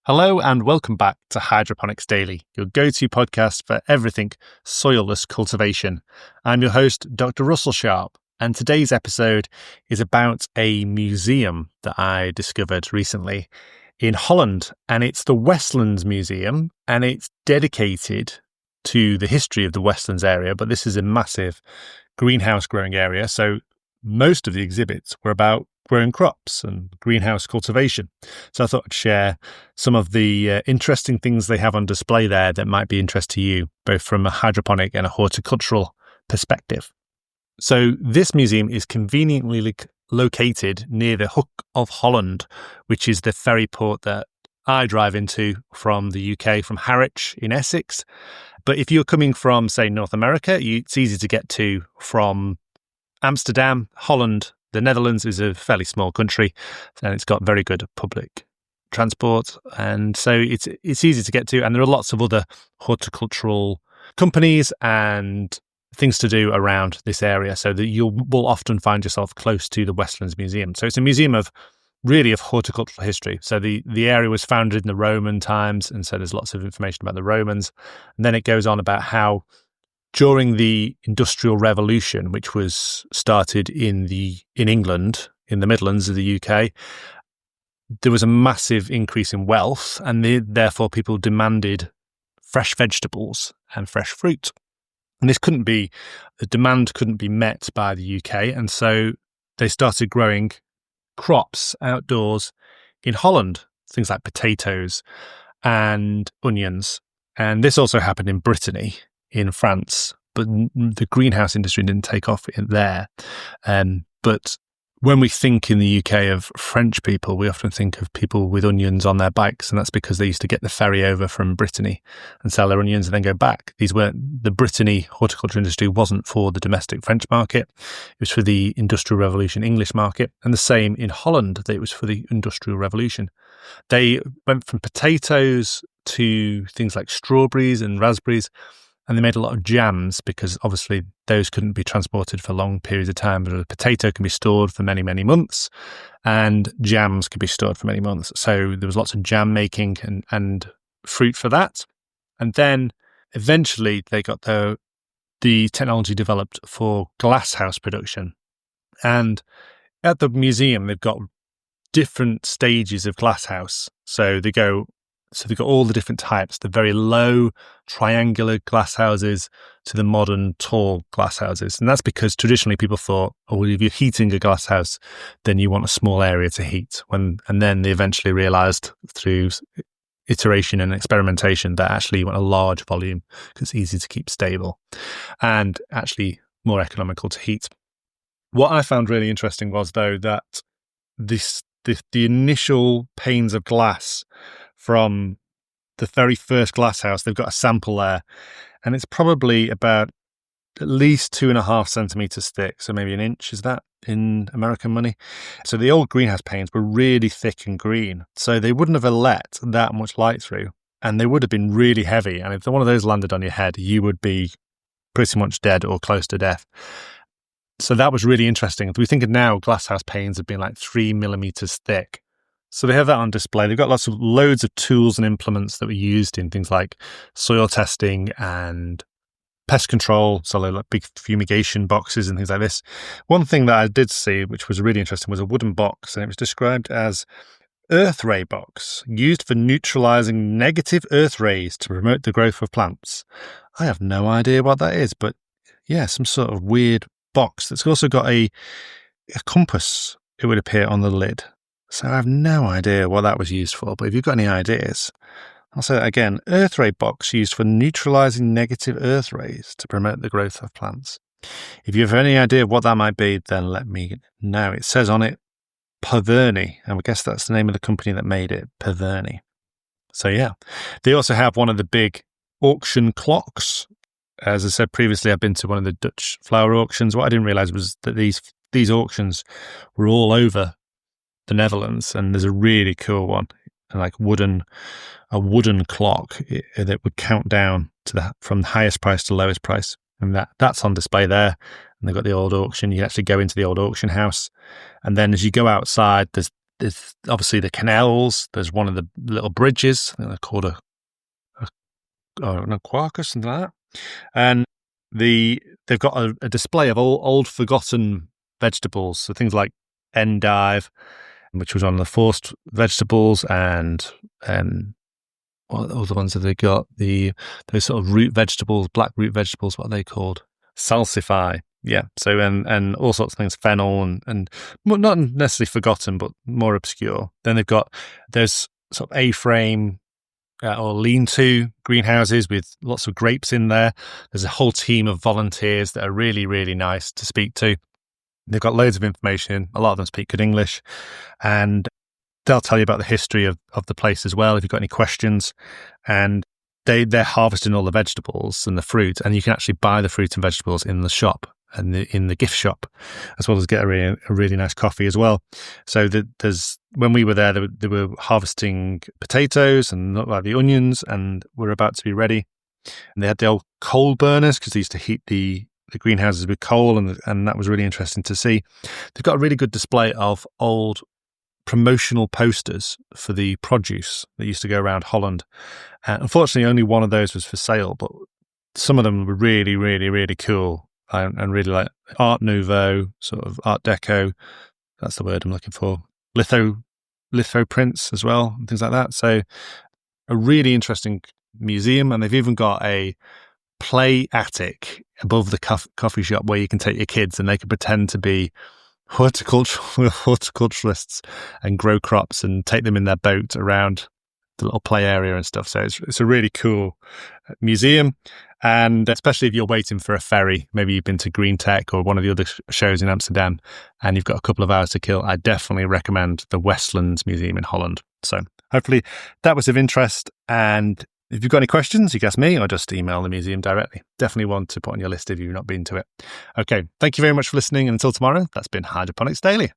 Hello and welcome back to Hydroponics Daily, your go-to podcast for everything soilless cultivation. I'm your host, Dr. Russell Sharp, and today's episode is about a museum that I discovered recently in Holland, and it's the Westlands Museum, and it's dedicated to the history of the Westlands area, but this is a massive greenhouse growing area, so most of the exhibits were about growing crops and greenhouse cultivation. So I thought I'd share some of the interesting things they have on display there that might be interest to you, both from a hydroponic and a horticultural perspective. So this museum is conveniently located near the Hook of Holland, which is the ferry port that I drive into from the UK, from Harwich in Essex. But if you're coming from, say, North America, it's easy to get to from Amsterdam. Holland, the Netherlands, is a fairly small country, and it's got very good public transport, and so it's easy to get to. And there are lots of other horticultural companies and things to do around this area, so that you will often find yourself close to the Westlands Museum. So it's a museum of horticultural history. So the area was founded in the Roman times, and so there's lots of information about the Romans. And then it goes on about how during the Industrial Revolution, which was started in England, in the Midlands of the UK, there was a massive increase in wealth, and therefore people demanded fresh vegetables and fresh fruit. And the demand couldn't be met by the UK, and so they started growing crops outdoors in Holland, things like potatoes and onions. And this also happened in Brittany, in France, but the greenhouse industry didn't take off there. But when we think in the UK of French people, we often think of people with onions on their bikes, and that's because they used to get the ferry over from Brittany and sell their onions and then go back. The Brittany horticulture industry wasn't for the domestic French market. It was for the Industrial Revolution English market. And the same in Holland, that it was for the Industrial Revolution. They went from potatoes to things like strawberries and raspberries, and they made a lot of jams, because obviously those couldn't be transported for long periods of time. But a potato can be stored for many, many months, and jams can be stored for many months. So there was lots of jam making and fruit for that. And then eventually they got the technology developed for glasshouse production. And at the museum, they've got different stages of glasshouse. So they've got all the different types, the very low triangular glass houses to the modern tall glass houses. And that's because traditionally people thought, if you're heating a glass house, then you want a small area to heat. And then they eventually realized through iteration and experimentation that actually you want a large volume, because it's easy to keep stable and actually more economical to heat. What I found really interesting was, though, that the initial panes of glass from the very first glass house, they've got a sample there, and it's probably about at least 2.5 centimeters thick, so maybe an inch, is that in American money? So the old greenhouse panes were really thick and green, so they wouldn't have let that much light through, and they would have been really heavy, and if one of those landed on your head, you would be pretty much dead or close to death. So that was really interesting. If we think of now, glasshouse panes have been like 3 millimeters thick. So they have that on display. They've got loads of tools and implements that were used in things like soil testing and pest control, so like big fumigation boxes and things like this. One thing that I did see, which was really interesting, was a wooden box, and it was described as earth ray box, used for neutralizing negative earth rays to promote the growth of plants. I have no idea what that is, but yeah, some sort of weird box that's also got a compass, it would appear, on the lid. So I have no idea what that was used for, but if you've got any ideas, I'll say that again. Earth ray box used for neutralizing negative earth rays to promote the growth of plants. If you have any idea what that might be, then let me know. It says on it, Perverny, and I guess that's the name of the company that made it, Perverny. So yeah, they also have one of the big auction clocks. As I said previously, I've been to one of the Dutch flower auctions. What I didn't realize was that these auctions were all over the Netherlands, and there's a really cool one, like a wooden clock that would count down to from the highest price to lowest price, and that's on display there. And they've got the old auction. You can actually go into the old auction house, and then as you go outside, there's there's obviously the canals. There's one of the little bridges. I think they're called a quark or something like that. And they've got a display of old forgotten vegetables. So things like endive, which was one of the forced vegetables, and what other ones have they got? Those sort of root vegetables, black root vegetables. What are they called? Salsify. Yeah. So and all sorts of things, fennel and not necessarily forgotten, but more obscure. Then there's sort of A-frame or lean-to greenhouses with lots of grapes in there. There's a whole team of volunteers that are really, really nice to speak to. They've got loads of information. A lot of them speak good English, and they'll tell you about the history of the place as well if you've got any questions. And they're harvesting all the vegetables and the fruit, and you can actually buy the fruit and vegetables in the shop and in the gift shop, as well as get a really nice coffee as well. So when we were there, they were harvesting potatoes and like the onions, and were about to be ready. And they had the old coal burners because they used to heat the greenhouses with coal, and that was really interesting to see. They've got a really good display of old promotional posters for the produce that used to go around Holland. Unfortunately, only one of those was for sale, but some of them were really, really, really cool and really like Art Nouveau, sort of Art Deco. That's the word I'm looking for. Litho prints as well, and things like that. So a really interesting museum, and they've even got a play attic above the coffee shop where you can take your kids and they can pretend to be horticulturalists and grow crops and take them in their boat around the little play area and stuff. So it's a really cool museum. And especially if you're waiting for a ferry, maybe you've been to Green Tech or one of the other shows in Amsterdam and you've got a couple of hours to kill, I definitely recommend the Westlands Museum in Holland. So hopefully that was of interest. And if you've got any questions, you can ask me or just email the museum directly. Definitely one to put on your list if you've not been to it. Okay, thank you very much for listening. And until tomorrow, that's been Hydroponics Daily.